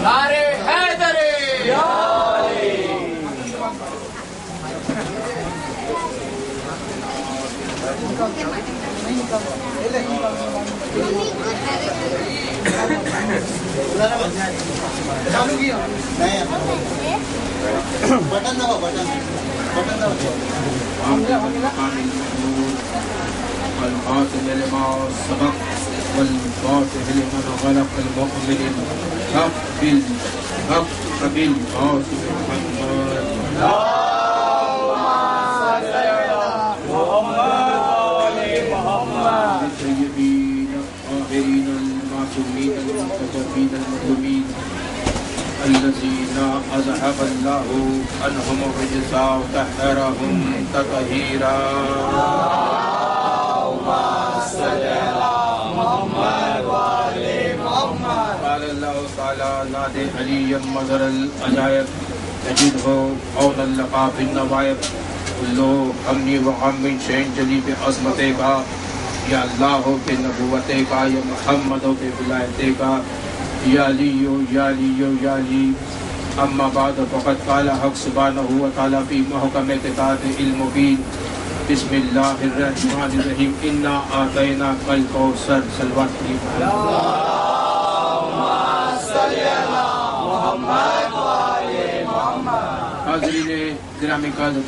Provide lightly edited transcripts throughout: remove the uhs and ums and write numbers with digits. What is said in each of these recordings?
نعرے حیدری بٹن دبا والقاتل لما سبق والقاتل لمن غلق المؤمن الحق بالحق بالقاتل محمد الطيبين الطاهرين المعصومين المقتدين المظلومين الذين أذهب الله عنهم الرجس وطهرهم تطهيرا قال الله تعالى نادي عليا مظهر العجائب تجده عونا لقى في النوائب كله امني وغم من شيء جلي بعظمتك یا اللہ ہو بے نبوت کا یا محمد ہو بے ولایت کا یا علی یا علی یا علی اما بعد فقد قال حق سبحانہ وتعالی فی محکم کتاب المبین بسم اللہ الرحمن الرحیم انا اعطیناک الکوثر صلوات کی اللہم صلی علی محمد و آل محمد. حاضرین گرامی قدر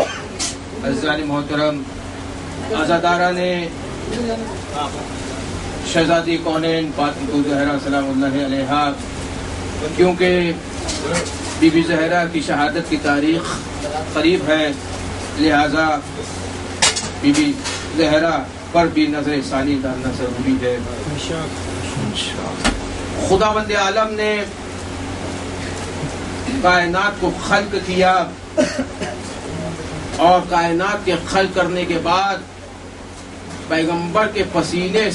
عزیزان محترم عزاداران شہزادی کونین فاطمہ زہرا سلام اللہ علیہا، کیونکہ بی بی زہرا کی شہادت کی تاریخ قریب ہے، لہذا بی بی زہرا پر بھی نظر ثانی ڈالنا ضروری ہے. خداوند عالم نے کائنات کو خلق کیا اور کائنات کے خلق کرنے کے بعد پیغمبر کے پسینے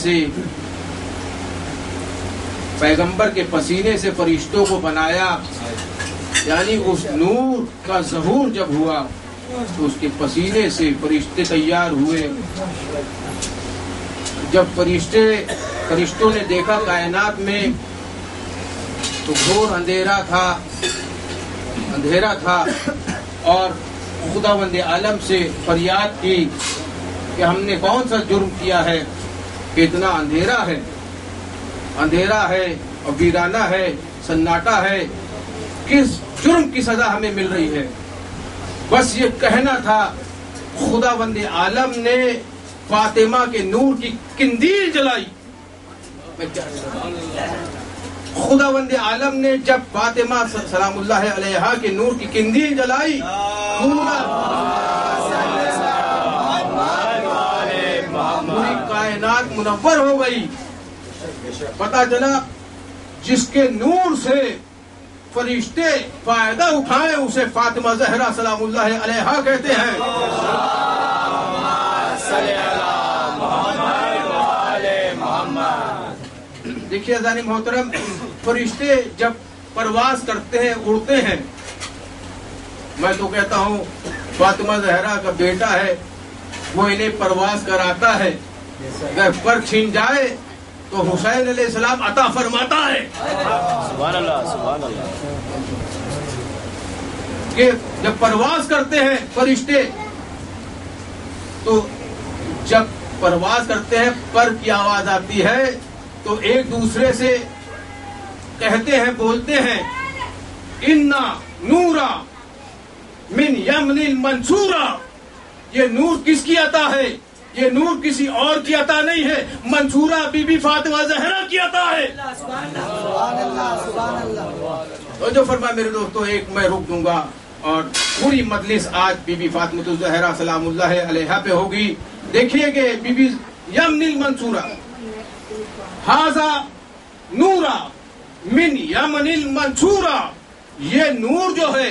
سے فرشتوں کو بنایا، یعنی اس نور کا ظہور جب ہوا تو اس کے پسینے سے فرشتے تیار ہوئے. جب فرشتوں نے دیکھا کائنات میں تو گھور اندھیرا تھا اور خداوند عالم سے فریاد کی کہ ہم نے کون سا جرم کیا ہے کہ اتنا اندھیرا ہے اور ویرانہ ہے، سناٹا ہے، کس جرم کی سزا ہمیں مل رہی ہے. بس یہ کہنا تھا. خداوند عالم نے فاطمہ کے نور کی قندیل جلائی. خداوند عالم نے جب فاطمہ سلام اللہ علیہا کے نور کی قندیل جلائی، پوری کائنات منور ہو گئی. پتہ چلا جس کے نور سے فرشتے فائدہ اٹھائیں اسے فاطمہ زہرا سلام اللہ علیہا کہتے ہیں. دیکھیے عزیزان محترم، فرشتے جب پرواز کرتے ہیں، اڑتے ہیں، میں تو کہتا ہوں فاطمہ زہرا کا بیٹا ہے، وہ انہیں پرواز کراتا ہے. اگر پر چھین جائے تو حسین علیہ السلام عطا فرماتا ہے. سبحان اللہ سبحان اللہ. کہ جب پرواز کرتے ہیں فرشتے تو جب پرواز کرتے ہیں پر کی آواز آتی ہے تو ایک دوسرے سے کہتے ہیں، بولتے ہیں انا نورا من یمن المنصورہ. یہ نور کس کی عطا ہے؟ یہ نور کسی اور کی عطا نہیں ہے، منصورہ بی بی فاطمہ زہرا کی عطا ہے. تو جو فرمایا میرے دوستو، ایک میں رک دوں گا اور پوری مجلس آج بی بی فاطمہ زہرا سلام اللہ علیہا پہ ہوگی. دیکھیے کہ بی بی یمن المنصورہ، ہذا نورا من یمن المنصورہ. یہ نور جو ہے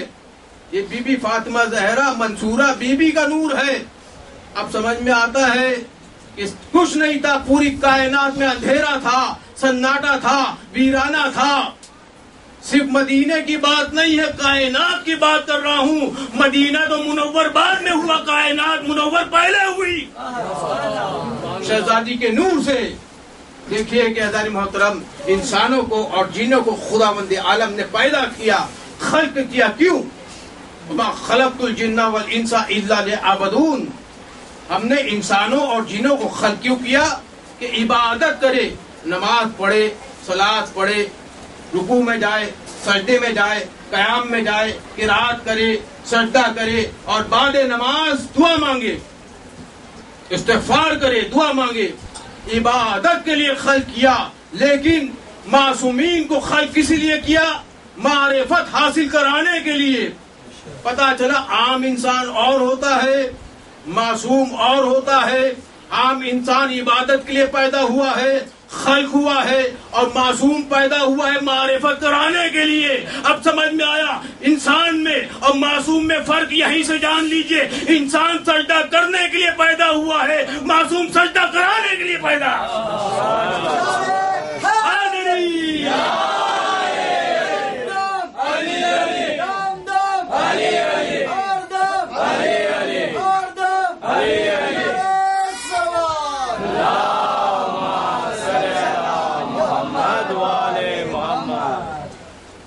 یہ بی بی فاطمہ زہرا منصورہ بی بی کا نور ہے. اب سمجھ میں آتا ہے کہ کچھ نہیں تھا، پوری کائنات میں اندھیرا تھا، سناٹا تھا، ویرانہ تھا. صرف مدینے کی بات نہیں ہے، کائنات کی بات کر رہا ہوں. مدینہ تو منور بعد میں ہوا، کائنات منور پہلے ہوئی شہزادی کے نور سے. دیکھیے کہ حضرت محترم انسانوں کو اور جنوں کو خداوند عالم نے پیدا کیا، خلق کیا. کیوں؟ وما خلقت الجن والانس الا لیعبدون. ہم نے انسانوں اور جنوں کو خلق کیوں کیا؟ کہ عبادت کرے، نماز پڑھے، صلاۃ پڑھے، رکوع میں جائے، سجدے میں جائے، قیام میں جائے، قرات کرے، سجدہ کرے اور بعد نماز دعا مانگے، استغفار کرے، دعا مانگے. عبادت کے لیے خلق کیا. لیکن معصومین کو خلق کس لیے کیا؟ معرفت حاصل کرانے کے لیے. پتا چلا عام انسان اور ہوتا ہے، معصوم اور ہوتا ہے. عام انسان عبادت کے لیے پیدا ہوا ہے، خلق ہوا ہے، اور معصوم پیدا ہوا ہے معرفت کرانے کے لیے. اب سمجھ میں آیا انسان میں اور معصوم میں فرق. یہیں سے جان لیجئے انسان سجدہ کرنے کے لیے پیدا ہوا ہے، معصوم سجدہ کرانے کے لیے پیدا.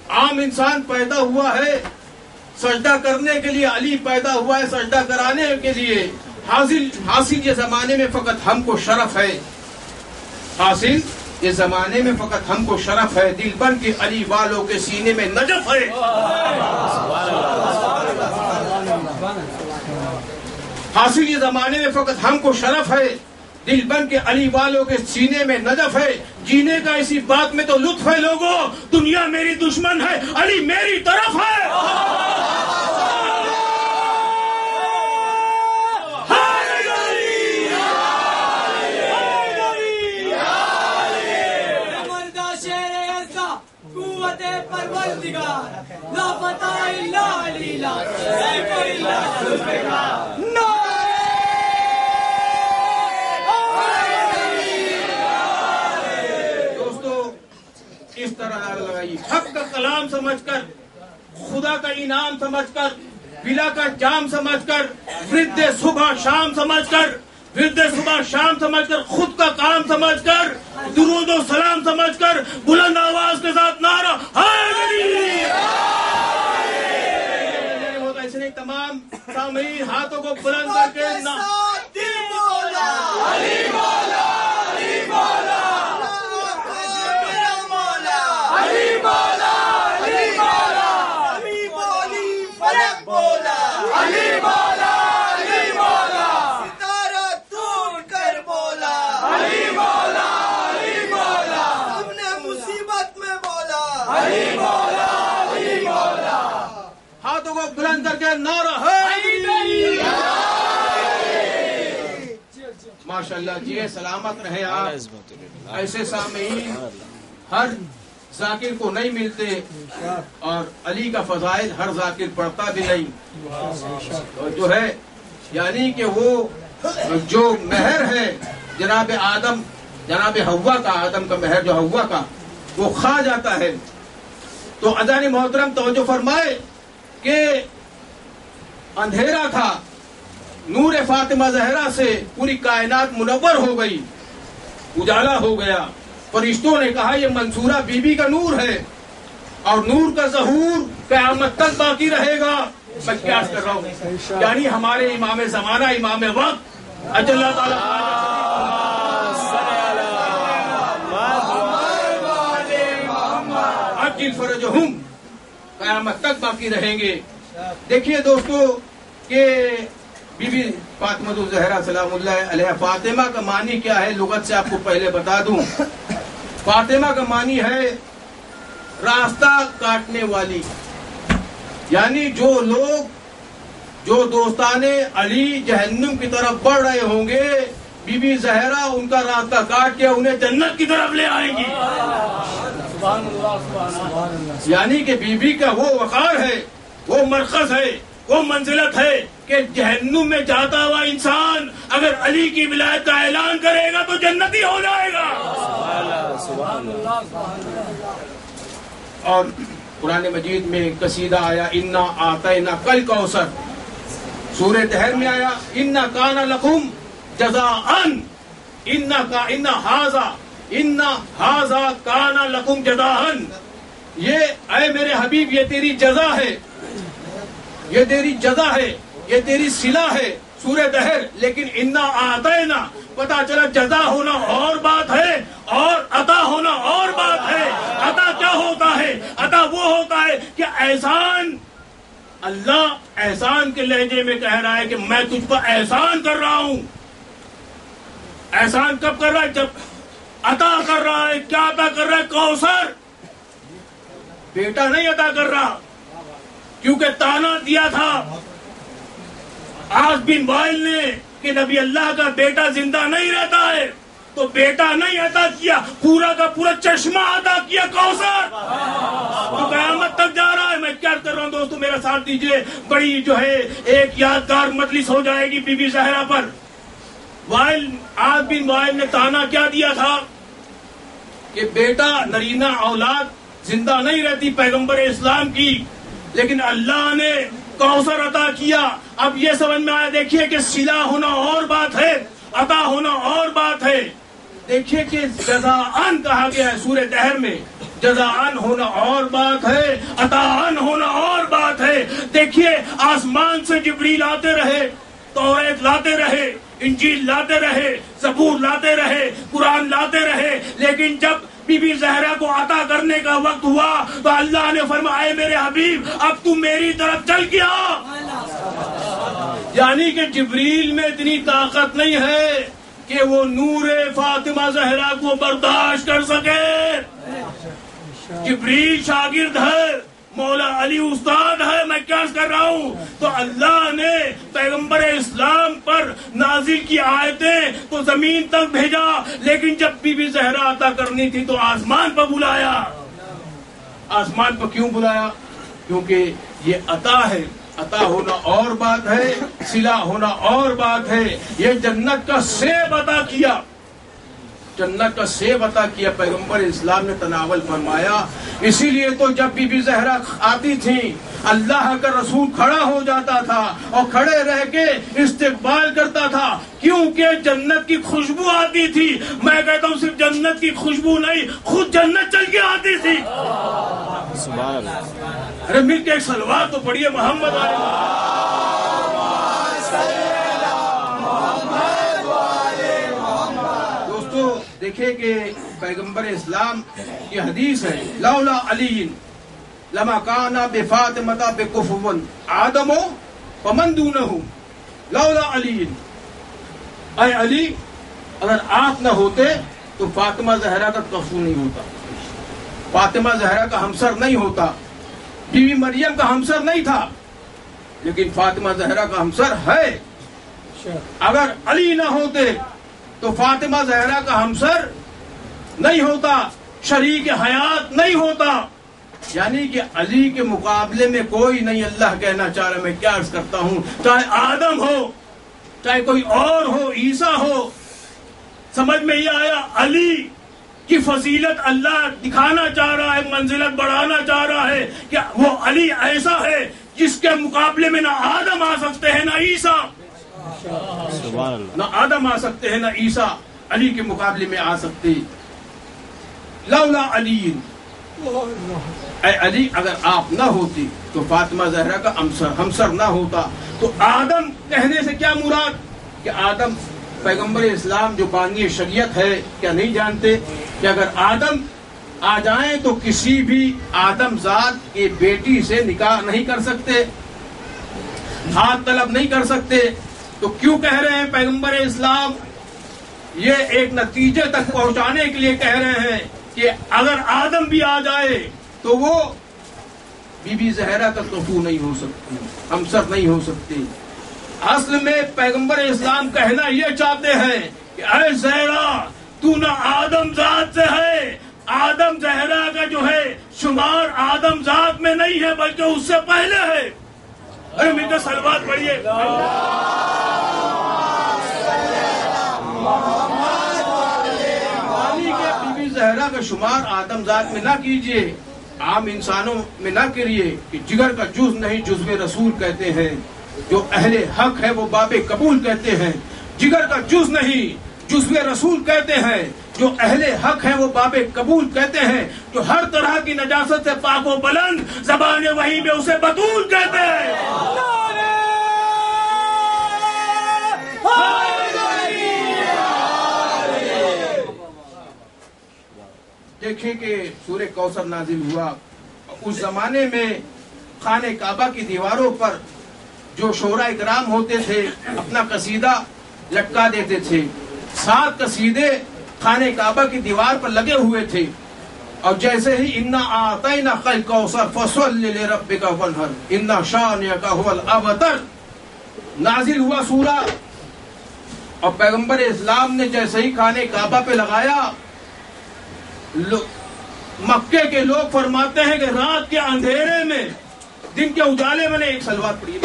عام انسان پیدا ہوا ہے سجدہ کرنے کے لیے، علی پیدا ہوا ہے سجدہ کرانے کے لیے. حاصل یہ زمانے میں فقط ہم کو شرف ہے، حاصل یہ زمانے میں فقط ہم کو شرف ہے. دل بن کے علی والوں کے سینے میں نجف ہے. حاصل یہ زمانے میں فقط ہم کو شرف ہے، دل بن کے علی والوں کے سینے میں نجف ہے. جینے کا اسی بات میں تو لطف ہے لوگوں. دنیا میری دشمن ہے، علی میری طرف ہے. اس طرح لگائی حق کا کلام سمجھ کر، خدا کا انعام سمجھ کر، بلا کا جام سمجھ کر، ورد صبح شام سمجھ کر، ورد صبح شام سمجھ کر، خود کا کام سمجھ کر، درود و سلام سمجھ کر، بلند آواز کے ساتھ نعرہ ایسے نہیں. تمام سامعین ہاتھوں کو بلند کر کے ہاتھوں کو بلند کر کے نعرہ ماشاء اللہ. جی سلامت رہے آپ. ایسے سامعین ہر ذاکر کو نہیں ملتے، اور علی کا فضائل ہر ذاکر پڑھتا بھی نہیں. جو ہے یعنی کہ وہ جو مہر ہے جناب آدم، جناب حوا کا، آدم کا مہر جو حوا کا، وہ کھا جاتا ہے. تو اذان محترم توجہ فرمائے کہ اندھیرا تھا، نور فاطمہ زہرا سے پوری کائنات منور ہو گئی، اجالا ہو گیا. فرشتوں نے کہا یہ منصورہ بی بی کا نور ہے، اور نور کا ظہور قیامت تک باقی رہے گا. میں کیا کر رہا ہوں؟ یعنی ہمارے امام زمانہ، امام وقت اجل اللہ تعالیٰ عجل فرجہم قیامت تک باقی رہیں گے. دیکھیے دوستو کہ بی بی فاطمہ الزہرا سلام اللہ علیہ، فاطمہ کا معنی کیا ہے لغت سے آپ کو پہلے بتا دوں. فاطمہ کا معنی ہے راستہ کاٹنے والی. یعنی جو لوگ، جو دوستان علی جہنم کی طرف بڑھ رہے ہوں گے، بی بی زہرا ان کا راستہ کاٹ کے انہیں جنت کی طرف لے آئیں گی. یعنی کہ بی بی کا وہ وقار ہے، وہ مرکز ہے، وہ منزلت ہے کہ جہنم میں جاتا ہوا انسان اگر علی کی ولایت کا اعلان کرے گا تو جنتی ہو جائے گا. اور قرآن مجید میں قصیدہ آیا انا آتینا کل کوثر، سورہ دہر میں آیا انا کان لکم جزاء، انا ھذا کان لکم جزاء، یہ اے میرے حبیب یہ تیری جزا ہے، یہ تیری جزا ہے، یہ تیری صلہ ہے سورہ دہر۔ لیکن انا آتینا پتا چلا جزا ہونا اور بات ہے اور عطا ہونا اور بات ہے۔ عطا کیا ہوتا ہے؟ عطا وہ ہوتا ہے کہ احسان، اللہ احسان کے لہجے میں کہہ رہا ہے کہ میں تجھ پر احسان کر رہا ہوں۔ احسان کب کر رہا ہے؟ جب عطا کر رہا ہے۔ کیا عطا کر رہا ہے؟ کوثر، بیٹا نہیں عطا کر رہا، کیونکہ تانا دیا تھا عاص بن وائل نے کہ نبی اللہ کا بیٹا زندہ نہیں رہتا ہے، تو بیٹا نہیں عطا کیا، پورا کا پورا چشمہ عطا کیا کوثر، تو قیامت تک جا رہا ہے۔ میں کیا کر رہا ہوں دوستو، میرا ساتھ دیجئے، بڑی جو ہے ایک یادگار مجلس ہو جائے گی بی بی زہرا پر۔ عاص بن وائل نے تانا کیا دیا تھا کہ بیٹا نرینہ اولاد زندہ نہیں رہتی پیغمبر اسلام کی، لیکن اللہ نے کوثر عطا کیا۔ اب یہ سمجھ میں آیا، دیکھیے کہ صلہ ہونا اور بات ہے، عطا ہونا اور بات ہے۔ دیکھیے کہ جزاءً کہا گیا ہے سورہ دہر میں، جزاءً ہونا اور بات ہے، عطاءً ہونا اور بات ہے۔ دیکھیے آسمان سے جبریل آتے رہے، توریت لاتے رہے، انجیل لاتے رہے، زبور لاتے رہے، قرآن لاتے رہے، لیکن جب بی بی زہرا کو عطا کرنے کا وقت ہوا تو اللہ نے فرمایا اے میرے حبیب اب تو میری طرف چل کے آ۔ یعنی کہ جبریل میں اتنی طاقت نہیں ہے کہ وہ نور فاطمہ زہرا کو برداشت کر سکے۔ جبریل شاگرد ہے، مولا علی استاد ہے۔ میں کیا کر رہا ہوں؟ تو اللہ نے پیغمبر اسلام پر نازل کی آیتیں تو زمین تک بھیجا، لیکن جب بی بی زہرا عطا کرنی تھی تو آسمان پر بلایا۔ آسمان پر کیوں بلایا؟ کیونکہ یہ عطا ہے، عطا ہونا اور بات ہے، صلہ ہونا اور بات ہے۔ یہ جنت کا سیب عطا کیا، جنت کا سیب عطا کیا، پیغمبر اسلام نے تناول فرمایا۔ اسی لیے تو جب بی بی زہرا آتی تھی اللہ کا رسول کھڑا ہو جاتا تھا اور کھڑے رہ کے استقبال کرتا تھا، کیونکہ جنت کی خوشبو آتی تھی۔ میں کہتا ہوں صرف جنت کی خوشبو نہیں، خود جنت چل کے آتی تھی۔ سبحان اللہ۔ ارے مل کے ایک صلوات تو پڑھیے محمد علیہ۔ دیکھیں کہ پیغمبر اسلام کی حدیث ہے لولا علی لما کان بفاطمہ بکفوا آدم ومن دونہ، لولا علی، اے علی اگر آپ نہ ہوتے تو فاطمہ زہرا کا کفو نہیں ہوتا، فاطمہ زہرا کا ہمسر نہیں ہوتا، بی بی مریم کا ہمسر نہیں تھا، لیکن فاطمہ زہرا کا ہمسر ہے۔ اگر علی نہ ہوتے تو فاطمہ زہرا کا ہمسر نہیں ہوتا، شریک حیات نہیں ہوتا۔ یعنی کہ علی کے مقابلے میں کوئی نہیں، اللہ کہنا چاہ رہا۔ میں کیا عرض کرتا ہوں، چاہے آدم ہو، چاہے کوئی اور ہو، عیسیٰ ہو، سمجھ میں یہ آیا؟ علی کی فضیلت اللہ دکھانا چاہ رہا ہے، منزلت بڑھانا چاہ رہا ہے کہ وہ علی ایسا ہے جس کے مقابلے میں نہ آدم آ سکتے ہیں نہ عیسیٰ، نہ آدم آ سکتے ہیں نہ عیسیٰ علی کے مقابلے میں آ سکتے۔ لولا علی، اے علی اگر آپ نہ ہوتی تو فاطمہ زہرا کا ہمسر نہ ہوتا۔ تو آدم کہنے سے کیا مراد؟ کہ آدم پیغمبر اسلام جو بانی شریعت ہے، کیا نہیں جانتے کہ اگر آدم آ جائیں تو کسی بھی آدم ذات کی بیٹی سے نکاح نہیں کر سکتے، ہاتھ طلب نہیں کر سکتے؟ تو کیوں کہہ رہے ہیں پیغمبر اسلام؟ یہ ایک نتیجے تک پہنچانے کے لیے کہہ رہے ہیں کہ اگر آدم بھی آ جائے تو وہ بی بی زہرا کا کفو نہیں ہو سکتی، ہمسر نہیں ہو سکتی۔ اصل میں پیغمبر اسلام کہنا یہ چاہتے ہیں کہ اے زہرا تو نہ آدم ذات سے ہے، آدم زہرا کا جو ہے شمار آدم ذات میں نہیں ہے بلکہ اس سے پہلے ہے۔ ارے مل کے صلوات پڑھیے۔ زہرا کا شمار آدم ذات میں نہ کیجئے، عام انسانوں میں نہ کریے کہ جگر کا جز نہیں جزو رسول کہتے ہیں، جو اہل حق ہے وہ باب قبول کہتے ہیں، جگر کا جز نہیں جزو رسول کہتے ہیں، جو اہل حق ہے وہ باب قبول کہتے ہیں، جو ہر طرح کی نجاست سے پاک و بلند زبان وحی میں اسے بطول کہتے ہیں۔ دیکھیں کہ سورہ کوثر نازل ہوا، اس زمانے میں خانہ کعبہ کی دیواروں پر جو شعراء کرام ہوتے تھے اپنا قصیدہ لٹکا دیتے تھے، 7 قصیدے خانہ کعبہ کی دیوار پر لگے ہوئے تھے، اور جیسے ہی انا اعطیناک الکوثر فصل لربک وانحر ان شانئک هو الابتر نازل ہوا سورہ، اور پیغمبر اسلام نے جیسے ہی خانہ کعبہ پہ لگایا، مکے کے لوگ فرماتے ہیں کہ رات کے اندھیرے میں دن کے اجالے میں نے ایک سلوات پڑھی،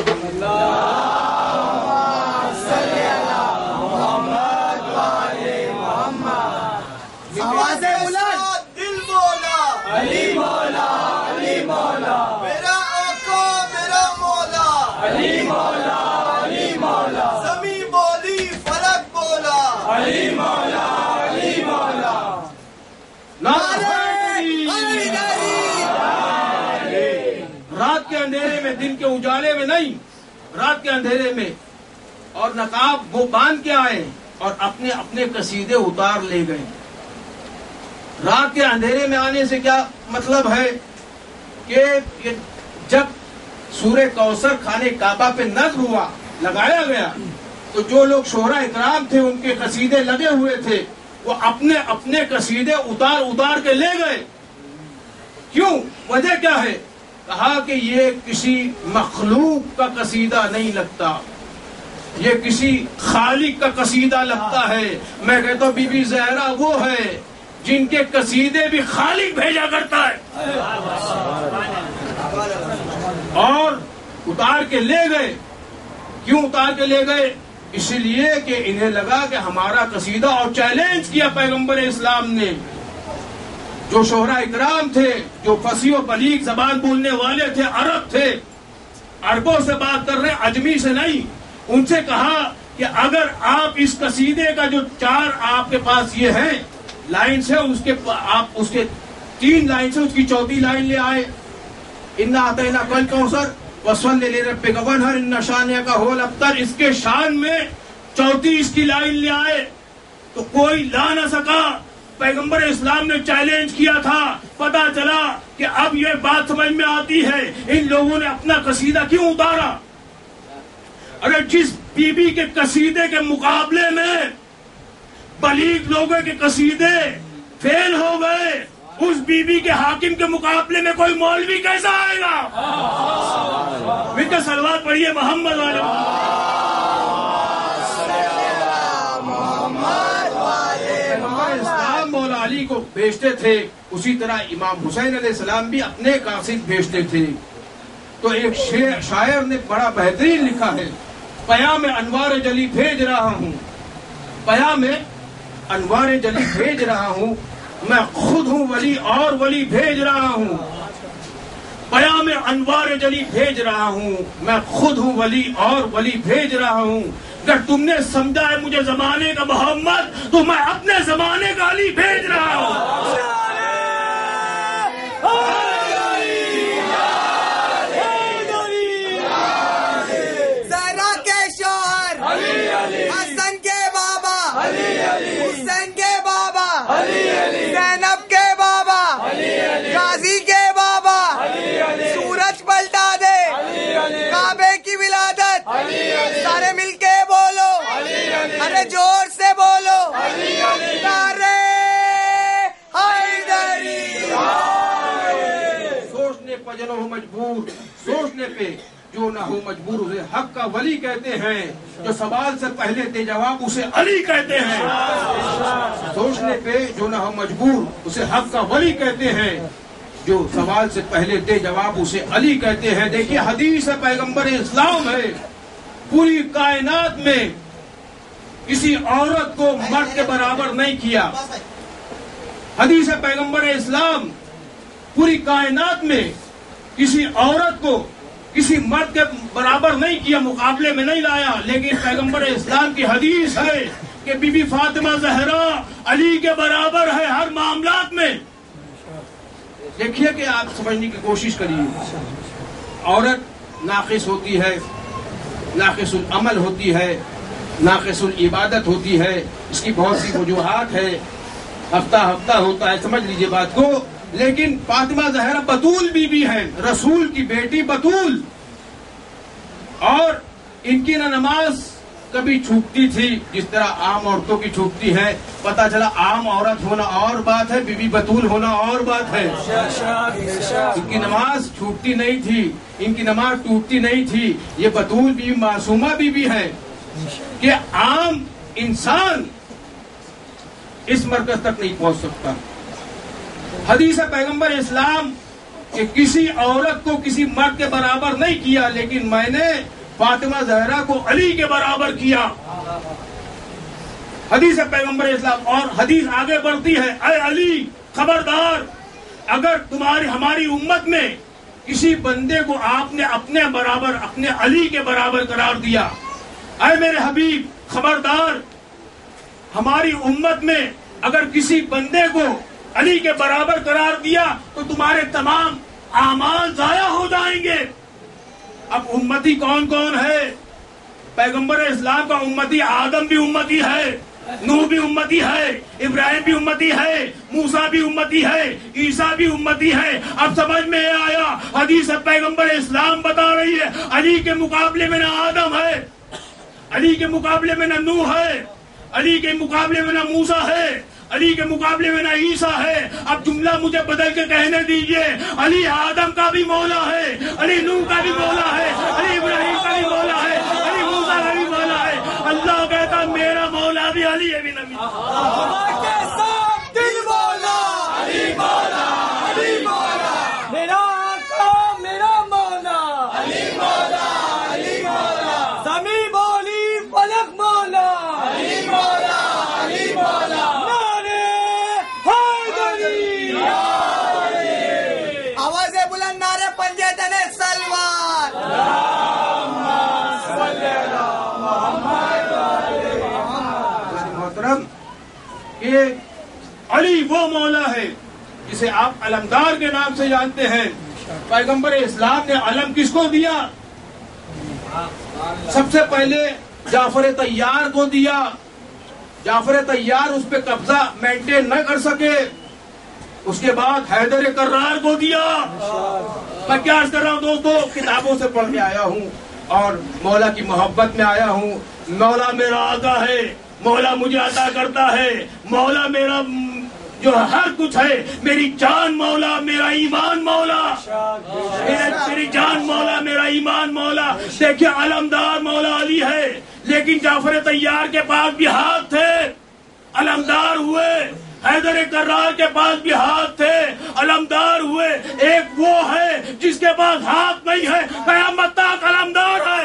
آوازیں بلند، دل مولا علی مولا، علی مولا، میرا آقا میرا مولا علی مولا، علی مولا، زمین بولی فلک بولا علی مولا، علی مولا، رات کے اندھیرے میں دن کے اجالے میں نہیں، رات کے اندھیرے میں، اور نقاب وہ باندھ کے آئے اور اپنے اپنے قصیدے اتار لے گئے۔ رات کے اندھیرے میں آنے سے کیا مطلب ہے کہ جب سورہ کوثر خانہ کعبہ پہ نظر ہوا، لگایا گیا، تو جو لوگ شعراء اکرام تھے ان کے قصیدے لگے ہوئے تھے وہ اپنے اپنے قصیدے اتار کے لے گئے۔ کیوں؟ وجہ کیا ہے؟ کہا کہ یہ کسی مخلوق کا قصیدہ نہیں لگتا، یہ کسی خالق کا قصیدہ لگتا ہے۔ میں کہتا ہوں بی بی زہرا وہ ہے جن کے قصیدے بھی خالق بھیجا کرتا ہے، اور اتار کے لے گئے۔ کیوں اتار کے لے گئے؟ اس لیے کہ انہیں لگا کہ ہمارا قصیدہ، اور چیلنج کیا پیغمبر اسلام نے، جو شعراء اکرام تھے، جو فصیح و بلیغ زبان بولنے والے تھے، عرب تھے، عربوں سے بات کر رہے ہیں، عجمی سے نہیں، ان سے کہا کہ اگر آپ اس قصیدے کا جو 4 آپ کے پاس یہ ہیں لائن سے، آپ اس کے 3 لائن سے اس کی 4تھی لائن لے آئے، انا اعطیناک الکوثر وصل لربک وانحر ان شانئک هو الابتر، اس کے شان میں 4تھی اس کی لائن لے آئے، تو کوئی لا نہ سکا۔ پیغمبر اسلام نے چیلنج کیا تھا، پتا چلا کہ اب یہ بات سمجھ میں آتی ہے ان لوگوں نے اپنا قصیدہ کیوں اتارا۔ اگر جس بی بی کے قصیدے کے مقابلے میں بلیغ لوگوں کے قصیدے فیل ہو گئے، اس بی بی کے حاکم کے مقابلے میں کوئی مولوی کیسا آئے گا؟ مل کے صلوات پڑھیے محمد والے اسلام مولا علی کو بھیجتے تھے، اسی طرح امام حسین علیہ السلام بھی اپنے قاصد بھیجتے تھے۔ تو ایک شاعر نے بڑا بہترین لکھا ہے، پیام انوار جلی بھیج رہا ہوں، پیام انوار جلی بھیج رہا ہوں، میں خود ہوں ولی اور ولی بھیج رہا ہوں، پیام انوار جلی بھیج رہا ہوں، میں خود ہوں ولی اور ولی بھیج رہا ہوں۔ اگر تم نے سمجھا ہے مجھے زمانے کا محمد، تو میں اپنے زمانے کا علی بھیج رہا ہوں۔ زہرا کے شوہر حسن کے بابا، حسین کے بابا، زینب کے بابا، غازی کے بابا، سورج پلٹا دے، کعبے کی ولادت، سارے مل کے بولو، ارے زور سے بولو، نعرے حیدری۔ سوچنے پہ جو نہ ہو مجبور، سوچنے پہ جو نہ ہو مجبور اسے حق کا ولی کہتے ہیں، جو سوال سے پہلے دے جواب اسے علی کہتے ہیں۔ سوچنے پہ جو نہ ہو مجبور اسے حق کا ولی کہتے ہیں، جو سوال سے پہلے دے جواب اسے علی کہتے ہیں۔ دیکھیے حدیث پیغمبر اسلام ہے، پوری کائنات میں کسی عورت کو مرد کے برابر نہیں کیا۔ حدیث پیغمبر اسلام پوری کائنات میں کسی عورت کو کسی مرد کے برابر نہیں کیا، مقابلے میں نہیں لایا، لیکن پیغمبر اسلام کی حدیث ہے کہ بی بی فاطمہ زہرا علی کے برابر ہے ہر معاملات میں۔ دیکھیے کہ آپ سمجھنے کی کوشش کریے، عورت ناقص ہوتی ہے، ناقص العمل ہوتی ہے، ناقص العبادت ہوتی ہے، اس کی بہت سی وجوہات ہے، ہفتہ ہفتہ ہوتا ہے، سمجھ لیجئے بات کو۔ لیکن فاطمہ زہرا بطول بی بی ہے، رسول کی بیٹی بطول، اور ان کی نہ نماز کبھی چھوٹتی تھی جس طرح عام عورتوں کی چھوٹتی ہے۔ پتہ چلا عام عورت ہونا اور بات ہے، بی بی بطول ہونا اور بات ہے۔ ان کی نماز چھوٹتی نہیں تھی، ان کی نماز ٹوٹتی نہیں تھی۔ یہ بطول بھی معصومہ بی بی ہے کہ عام انسان اس مرکز تک نہیں پہنچ سکتا۔ حدیث پیغمبر اسلام کہ کسی عورت کو کسی مرد کے برابر نہیں کیا، لیکن میں نے فاطمہ زہرا کو علی کے برابر کیا۔ حدیث پیغمبر اسلام، اور حدیث آگے بڑھتی ہے، اے علی خبردار، اگر ہماری امت میں کسی بندے کو آپ نے اپنے برابر، اپنے علی کے برابر قرار دیا، اے میرے حبیب خبردار، ہماری امت میں اگر کسی بندے کو علی کے برابر قرار دیا تو تمہارے تمام اعمال ضائع ہو جائیں گے۔ اب امتی کون کون ہے؟ پیغمبر اسلام کا امتی آدم بھی امتی ہے، نوح بھی امتی ہے، ابراہیم بھی امتی ہے، موسیٰ بھی امتی ہے، عیسیٰ بھی امتی ہے۔ اب سمجھ میں آیا، حدیث پیغمبر اسلام بتا رہی ہے علی کے مقابلے میں نہ آدم ہے، علی کے مقابلے میں نہ نوح ہے، علی کے مقابلے میں نہ موسیٰ ہے، علی کے مقابلے میں نہ عیسیٰ ہے۔ اب جملہ مجھے بدل کے کہنے دیجئے، علی آدم کا بھی مولا ہے، علی نوح کا بھی مولا ہے، علی ابراہیم کا بھی مولا ہے، علی موسیٰ کا بھی مولا ہے۔ اللہ کہتا میرا مولا بھی علی ہے، بھی نبی۔ دل مولا علی مولا، علی مولا، میرا آقا میرا مولا، علی مولا، علی مولا، زمین بولی فلک مولا، علی مولا، علی مولا، آواز بلند نعرے پنجے دنے سلوار، محترم، کہ علی وہ مولا ہے جسے آپ علمدار کے نام سے جانتے ہیں۔ پیغمبر اسلام نے علم کس کو دیا؟ سب سے پہلے جعفر طیار کو دیا۔ جعفر طیار اس پہ قبضہ مینٹین نہ کر سکے، اس کے بعد حیدر کرار کو دیا۔ میں کیا عرض کر رہا ہوں دوستو، کتابوں سے پڑھ کے آیا ہوں اور مولا کی محبت میں آیا ہوں۔ مولا میرا آقا ہے، مولا مجھے عطا کرتا ہے، مولا میرا جو ہر کچھ ہے، میری جان مولا، میرا ایمان مولا، میری جان مولا، میرا ایمان مولا۔ دیکھیں علمدار مولا علی ہے، لیکن جعفر طیار کے پاس بھی ہاتھ تھے، علمدار ہوئے۔ حیدر کرار کے پاس بھی ہاتھ تھے، علمدار ہوئے۔ ایک وہ ہے جس کے پاس ہاتھ نہیں ہے، قیامت تک علمدار ہے۔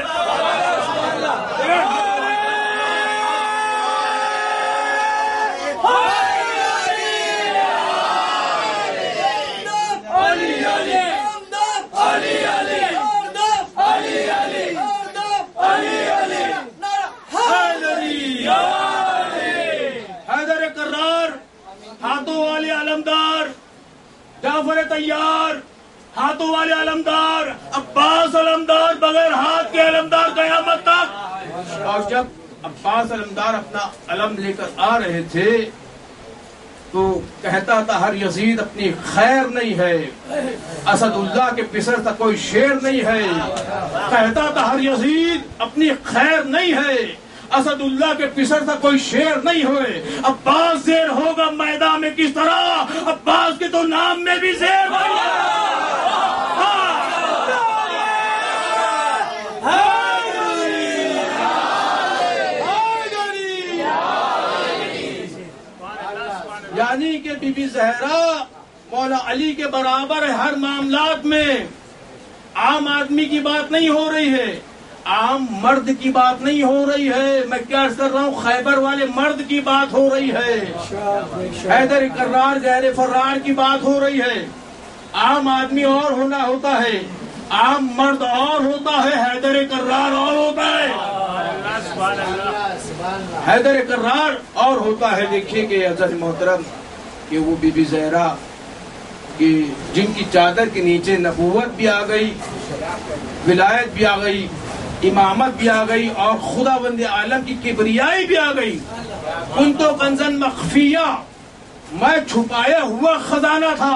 حیدر کرار ہاتھوں والے علمدار، جعفر طیار ہاتھوں والے علمدار، عباس علمدار بغیر ہاتھ کے علمدار قیامت تک۔ اور جب عباس علمدار اپنا علم لے کر آ رہے تھے تو کہتا تھا ہر یزید اپنی خیر نہیں ہے، اسد اللہ کے پسر تھا کوئی شیر نہیں ہے۔ کہتا تھا ہر یزید اپنی خیر نہیں ہے، اسد اللہ کے پسر تھا کوئی شیر نہیں ہوئے۔ عباس زیر ہوگا میدان میں کس طرح، عباس کے تو نام میں بھی زیر نہیں ہے۔ یعنی کہ بی بی زہرا مولا علی کے برابر ہے ہر معاملات میں۔ عام آدمی کی بات نہیں ہو رہی ہے، عام مرد کی بات نہیں ہو رہی ہے، میں کیا عرض کر رہا ہوں، خیبر والے مرد کی بات ہو رہی ہے، حیدر کرار غیر فرار کی بات ہو رہی ہے۔ عام آدمی اور ہونا ہوتا ہے، عام مرد اور ہوتا ہے، حیدر کرار اور ہوتا ہے، حیدر کرار اور ہوتا ہے۔ دیکھیے کہ حضرت محترم کہ وہ بی بی زہرا کہ جن کی چادر کے نیچے نبوت بھی آ گئی، ولایت بھی آ گئی، امامت بھی آ گئی، اور خدا بند عالم کی کبریائی بھی آ گئی۔ کنت کنزن مخفیہ، میں چھپایا ہوا خزانہ تھا۔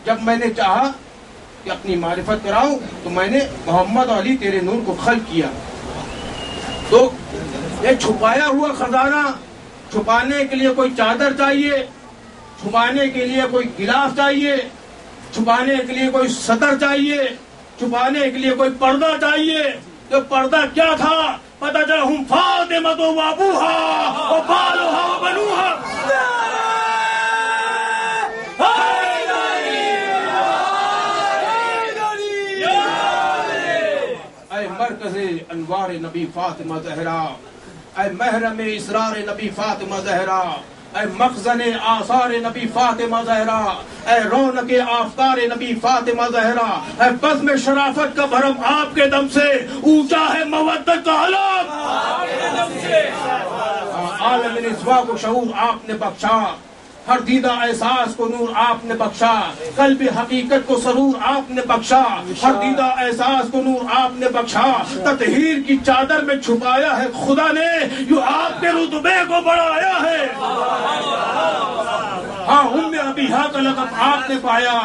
جب میں نے چاہا کہ اپنی معرفت کراؤں تو میں نے محمد علی تیرے نور کو خلق کیا۔ تو یہ چھپایا ہوا خزانہ، چھپانے کے لیے کوئی چادر چاہیے، چھپانے کے لیے کوئی غلاف چاہیے، چھپانے کے لیے کوئی سطر چاہیے، چھپانے کے لیے کوئی پردہ چاہیے۔ تو پردہ کیا تھا؟ پتہ چلا ہم فاطمہ و ابوہا و بالھا و بنوہا۔ اے مرکز انوار نبی فاطمہ زہرا، اے محرم اسرار نبی فاطمہ زہرا، اے مخزن آثار نبی فاطمہ زہرا، اے رونق آفتار نبی فاطمہ زہرا، اے بزم شرافت کا بھرم آپ کے دم سے، اونچا ہے مودت کا علم آپ کے دم سے۔ عالم نسواں کو شعور آپ نے بخشا، ہر دیدہ احساس کو نور آپ نے بخشا، قلب حقیقت کو سرور آپ نے بخشا، ہر دیدہ احساس کو نور آپ نے بخشا۔ تطہیر کی چادر میں چھپایا ہے خدا نے، جو آپ کے رتبے کو بڑھایا ہے۔ ہاں ام ابیہا کا لقب آپ نے پایا،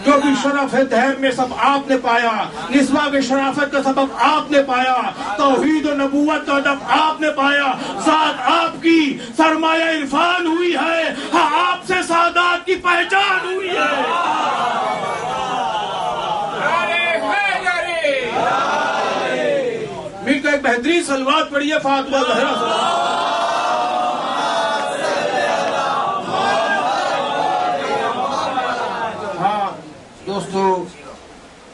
جو بھی شرف ہے دہر میں سب آپ نے پایا، نسواں کے شرافت کا سبب آپ نے پایا، توحید و نبوت کا ادب آپ نے پایا، ذات آپ کی سرمایہ عرفان ہوئی ہے، ہاں آپ سے سعادت کی پہچان ہوئی ہے۔ مل کر ایک بہترین صلوات پڑھیے فاطمہ زہرا سے۔ ہاں دوستو،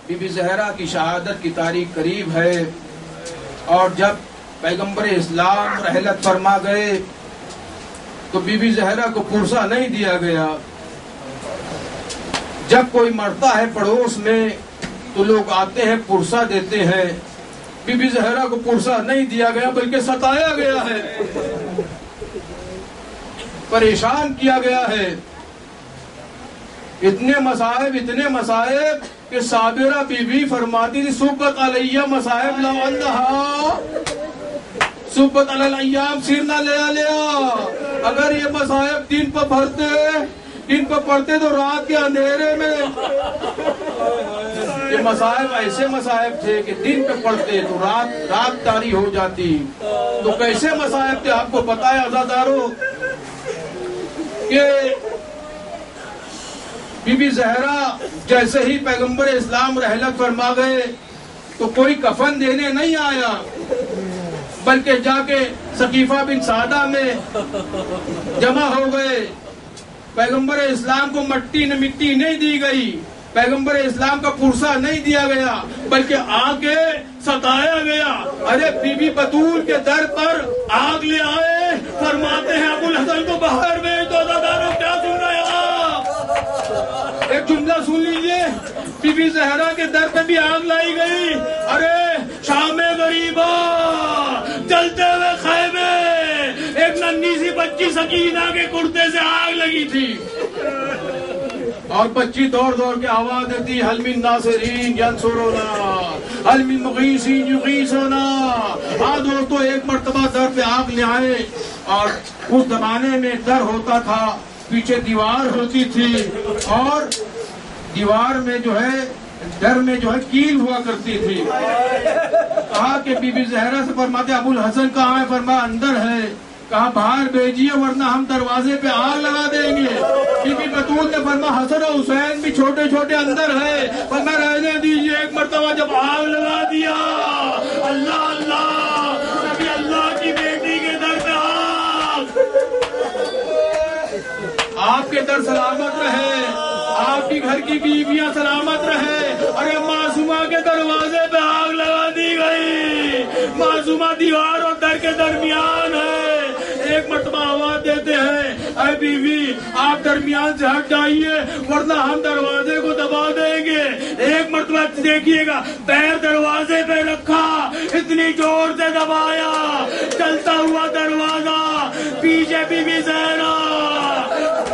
بی بی زہرا کی شہادت کی تاریخ قریب ہے، اور جب پیغمبر اسلام رحلت فرما گئے تو بی بی زہرا کو پرسہ نہیں دیا گیا۔ جب کوئی مرتا ہے پڑوس میں تو لوگ آتے ہیں پرسہ دیتے ہیں، بی بی زہرا کو پرسہ نہیں دیا گیا بلکہ ستایا گیا ہے، پریشان کیا گیا ہے۔ اتنے مصائب کہ صابرہ بی بی فرماتی تھی صبت علیہ مصائب لو انہا صبت علی الایام سیرنا لیا۔ اگر یہ مصائب دن پر پڑھتے تو رات کے اندھیرے میں، یہ مصائب ایسے مصائب تھے کہ دن پہ پڑھتے تو رات تاری ہو جاتی۔ تو کیسے مصائب تھے آپ کو پتا ہے عزادارو، کہ بی بی زہرا جیسے ہی پیغمبر اسلام رحلت فرما گئے تو کوئی کفن دینے نہیں آیا، بلکہ جا کے ثقیفہ بن سعدہ میں جمع ہو گئے۔ پیغمبر اسلام کو مٹی نہیں دی گئی، پیغمبر اسلام کا پرسہ نہیں دیا گیا، بلکہ آ کے ستایا گیا۔ ارے بی بی بطول کے در پر آگ لے آئے، فرماتے ہیں ابو الحسن کو باہر بھیج دو۔ دادارو کیا سن رہے ہیں آپ؟ ایک جملہ سن لیجئے، بی بی زہرا کے در پہ بھی آگ لائی گئی۔ ارے شام غریبا چلتے ہوئے خیمے، ایک ننھی سی بچی سکینہ کے کرتے سے آگ لگی تھی، اور بچی دوڑ کے آواز دیتی حل من ناصرین ینصرونا حل من مغیثین یغیثونا۔ ہاں دوستو، ایک مرتبہ در پہ آگ لے آئے، اور اس زمانے میں در ہوتا تھا، پیچھے دیوار ہوتی تھی، اور دیوار میں جو ہے در میں جو ہے کیل ہوا کرتی تھی۔ کہا کہ بی بی زہرا سے فرماتے ابو الحسن کہاں ہے؟ فرمایا اندر ہے۔ کہا باہر بھیجیے ورنہ ہم دروازے پہ آگ لگا دیں گے۔ بی بی بطول نے فرمایا حسن و حسین بھی چھوٹے اندر ہے، فرمایا رہنے دیجیے۔ ایک مرتبہ جب آگ لگا دیا، اللہ اللہ، نبی اللہ کی بیٹی کے در پہ آگ۔ آپ کے در سلامت رہے، آپ کی گھر کی بیویاں سلامت رہے۔ ارے معصومہ کے دروازے پہ آگ لگا دی گئی، معصومہ دیوار اور در کے درمیان ہے۔ ایک مرتبہ آواز دیتے ہیں اے بیوی آپ درمیان سے ہٹ جائیے ورنہ ہم دروازے کو دبا دیں گے. ایک مرتبہ دیکھیے گا پیر دروازے پہ رکھا, اتنی زور سے دبایا, چلتا ہوا دروازہ, پیچھے بی بی زہرا,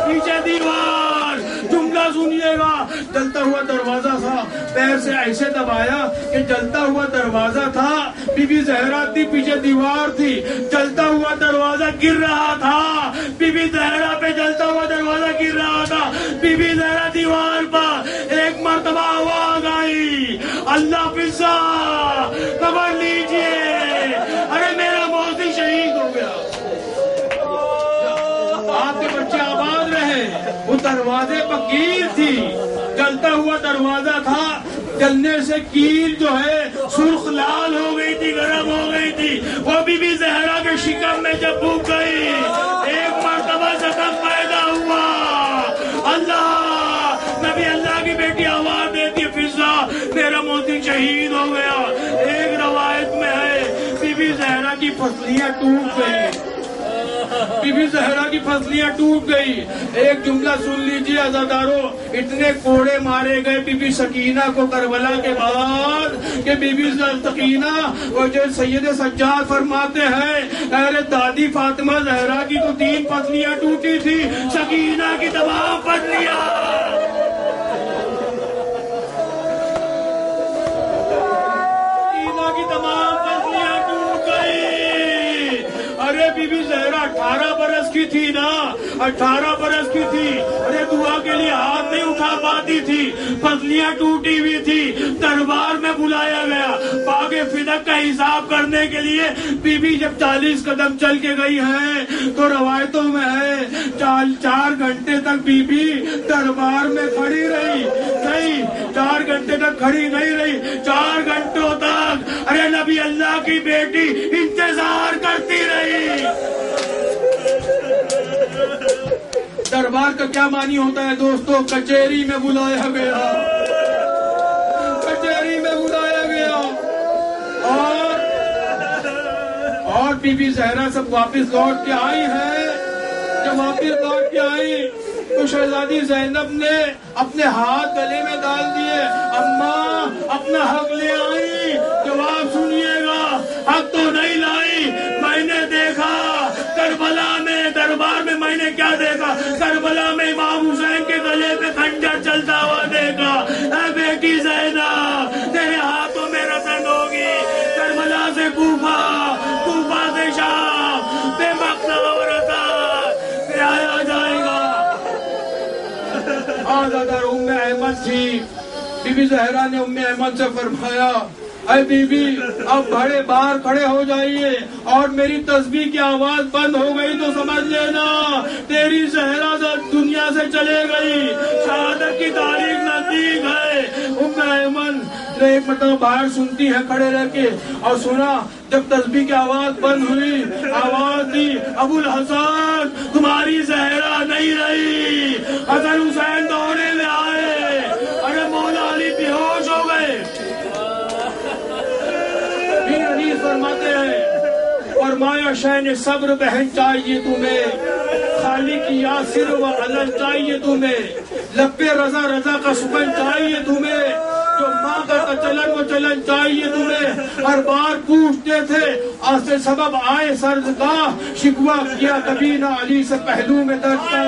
پیچھے دیوار. جملہ سنیے گا, جلتا ہوا دروازہ تھا, پیر سے ایسے دبایا کہ جلتا ہوا دروازہ تھا, بی بی زہرا تھی, پیچھے دیوار تھی, جلتا ہوا دروازہ گر رہا تھا, بی بی زہرا پہ جلتا ہوا دروازہ گر رہا تھا, بی بی زہرا دیوار پر. ایک مرتبہ آواز آئی, اللہ فضا خبر لیجئے, ارے میرا موتی شہید ہو گیا. آپ کے بچے آباد رہے. وہ دروازے پر کیل تھی, جلتا ہوا دروازہ تھا, جلنے سے کیل جو ہے سرخ لال ہو گئی تھی, گرم ہو گئی تھی. وہ بی بی زہرا کے شکم میں جب پھونک گئی, ایک مرتبہ زخم پیدا ہوا. اللہ, نبی اللہ کی بیٹی آواز دیتی, فضا میرا موتی شہید ہو گیا. ایک روایت میں ہے بی بی زہرا کی پسلیاں ٹوٹ گئی, بی بی زہرا کی پسلیاں ٹوٹ گئی. ایک جملہ سن لیجیے عزادارو, اتنے کوڑے مارے گئے بی بی سکینہ کو کربلا کے بعد کہ بی بی سکینہ وہ جو سید سجاد فرماتے ہیں, ارے دادی فاطمہ زہرا کی تو 3 پسلیاں ٹوٹی تھی, سکینہ کی تمام پسلیاں. سکینہ کی تمام پسلیاں ٹوٹ گئی. ارے بی بی زہرا 18 برس کی تھی نا, 18 برس کی تھی. ارے دعا کے لیے ہاتھ نہیں اٹھا پاتی تھی, پسلیاں ٹوٹی ہوئی تھی. دربار میں بلایا گیا باغ فدق کا حساب کرنے کے لیے. بی بی جب 40 قدم چل کے گئی ہے تو روایتوں میں ہے 4 گھنٹے تک بی بی دربار میں کھڑی رہی. نہیں, 4 گھنٹے تک کھڑی نہیں رہی, 4 گھنٹوں تک ارے نبی اللہ کی بیٹی انتظار کرتی رہی. دربار کا کیا معنی ہوتا ہے دوستو؟ کچہری میں بلایا گیا, کچہری میں بلایا گیا. اور بی بی زہرا سب واپس لوٹ کے آئی ہے. جب واپس لوٹ کے آئی تو شہزادی زینب نے اپنے ہاتھ گلے میں ڈال دیے, اماں اپنا حق لے آئی. جواب سنیے گا, حق تو نہیں لائی. میں نے دیکھا کربلا میں, دربار میں میں نے کیا دیکھا, کربلا میں امام حسین کے گلے پہ خنجر چلتا ہوا دیکھا. اے بیٹی زینب, تیرے ہاتھوں میں رسن ہوگی. کربلا سے کوفہ, کوفہ سے شام, بے مقصد عورت آیا جائے گا. آزادار ام احمد تھی. بی بی زہرا نے ام احمد سے فرمایا, اے بی بی اب بڑے باہر کھڑے ہو جائیے, اور میری تسبیح کی آواز بند ہو گئی تو سمجھ لینا تیری زہرا دنیا سے چلے گئی, شہادت کی تاریخ نزدیک ہے. ام احمد ایک مرتبہ باہر سنتی ہے کھڑے رہ کے, اور سنا جب تسبیح کی آواز بند ہوئی, آواز دی, ابو الحسن تمہاری زہرا نہیں رہی. حسن حسین دوڑے میں آئے, ارے مولا علی بے ہوش ہو گئے. فرماتے ہیں, فرمایا شین صبر بہن چاہیے تمہیں, خالق کی یاسر و علل چاہیے تمہیں, لب رضا رضا کا سکن چاہیے تمہیں, جو ماں کا چلن و چلن چاہیے تمہیں. ہر بار پوچھتے تھے آج سے سبب آئے سرزگاہ, شکوہ کیا کبھی نہ علی سے پہلو میں درد کا.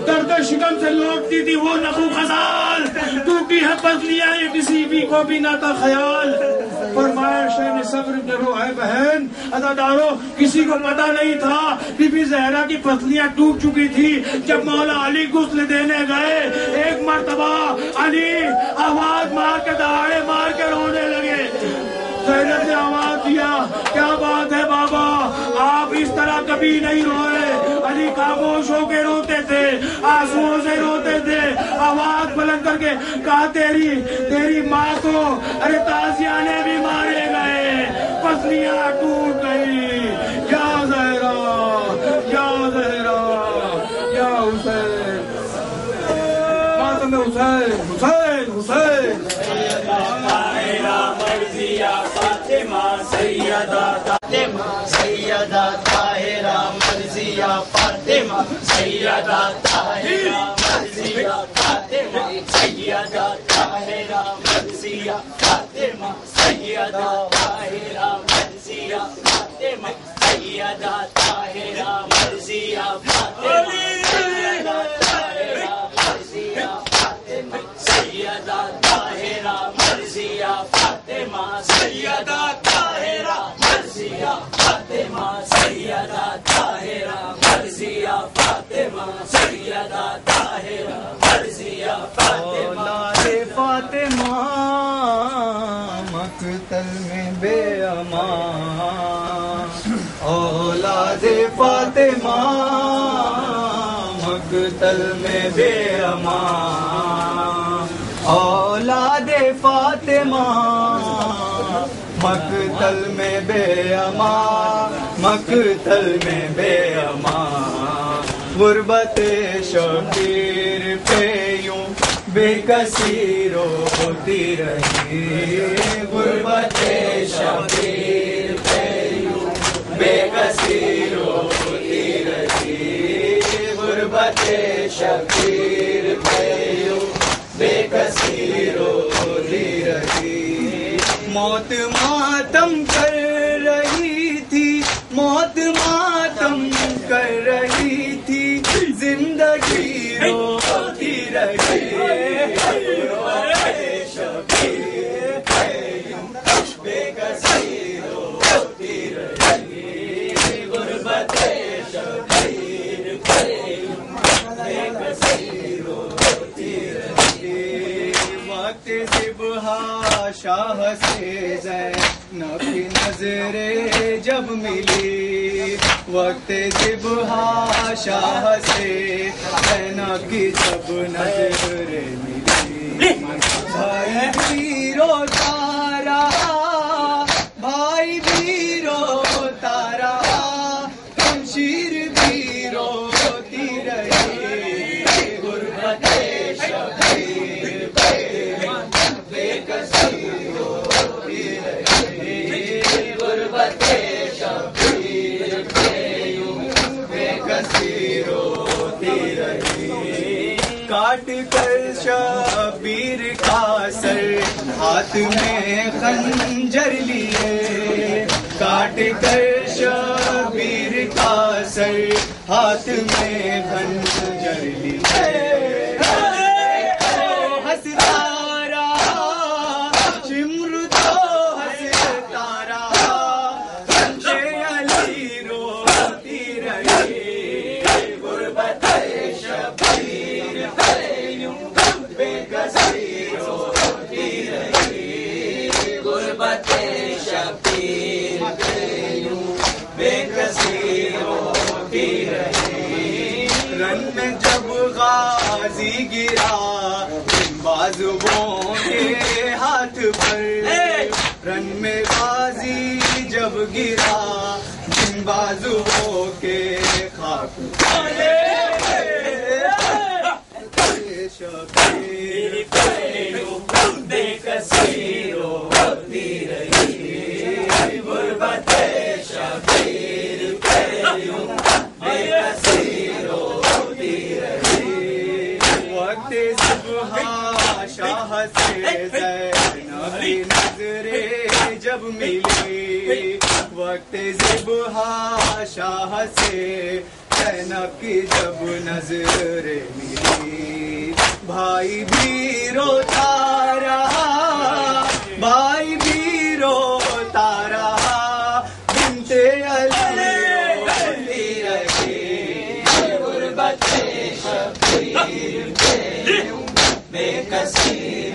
درد شکم سے لوٹتی تھی وہ نخو خزال, ٹوٹی ہے پسلیاں یہ کسی بھی کو بھی نہ تھا خیال. فرمایا شین صبر کرو اے بہن. عزادارو کسی کو پتا نہیں تھا بی بی زہرا کی پسلیاں ٹوٹ چکی تھی. جب مولا علی غسل دینے گئے, ایک مرتبہ علی آواز مار کے دہاڑے مار کے رونے لگے. زینب نے آواز دیا, کیا بات ہے بابا, آپ اس طرح کبھی نہیں روئے. علی خاموش ہو کے روتے تھے, آنسوؤں سے روتے تھے. آواز بلند کر کے کہا, تیری ماں کو ارے تازیانے بھی مارے گئے, پسلیاں ٹوٹ گئی. یا زہرا, یا زہرا, یا حسین, ماتم حسین, حسین, حسین. فاطمہ سیدہ طاہرہ مرضیہ, فاطمہ سیدہ طاہرہ مرزیہ فاطمہ سیدہ طاہرہ مرزیہ فاطمہ سیدہ طاہرہ مرزیہ فاطمہ سیدہ طاہرہ مرزیہ فاطمہ سیدہ طاہرہ مرزیہ فاطمہ سیدہ طاہرہ مرزیہ فاطمہ سیدہ طاہرہ مرزیہ فاطمہ سیدہ طاہرہ مرزیہ فاطمہ فاطمہ مقتل میں بے امان اولاد فاطمہ مقتل میں بے امان اولاد فاطمہ مقتل میں بے امان مقتل میں بے امان غربت شبیر پہ یوں بے کسی روتی رہی غربت شبیر پہ یوں بے کسی روتی رہی غربت شبیر پہ یوں بے کسی روتی رہی موت ماتم کر رہی تھی موت ماتم کر رہی تھی زندگی روتی رہی بے کسی روتی رہی غربت شبیر بے کسی روتی رہی وقت ذبحہ شاہ سے زینب کی نظریں جب ملی وقت ذبحہ شاہ سے زینب کی جب نظریں ملی بھائی بھی روتا رہا بھائی بھی روتا رہا شمشیر بھی روتی رہی غربت شبیر بے کسی روتی رہی غربت شبیر بے کسی روتی رہی کاٹ کر شبیر کا سر ہاتھ میں خنجر لیے کاٹ کر شبیر کا سر ہاتھ میں خنجر لیے ہنستا رہا شمر تو ہنستا رہا سنجے علی روتی رہی غربت شبیر بے کسی روتی رہی غربت شبیر بے کسی روتی رہی رن میں جب غازی گرا بازوؤں کے ہاتھ پر رن میں غازی جب گرا جن بازوؤں کے خاک شبیر بے کسی روتی رہی غربت شبیر بے کسی روتی رہی وقت ذبحہ شاہ سے زینب کی نظریں جب ملی وقت ذبحہ شاہ سے زینب کی جب نظریں ملی بھائی بھی روتا رہا بھائی بھی روتا رہا بنت علی روتی رہی غربت شبیر بے کسی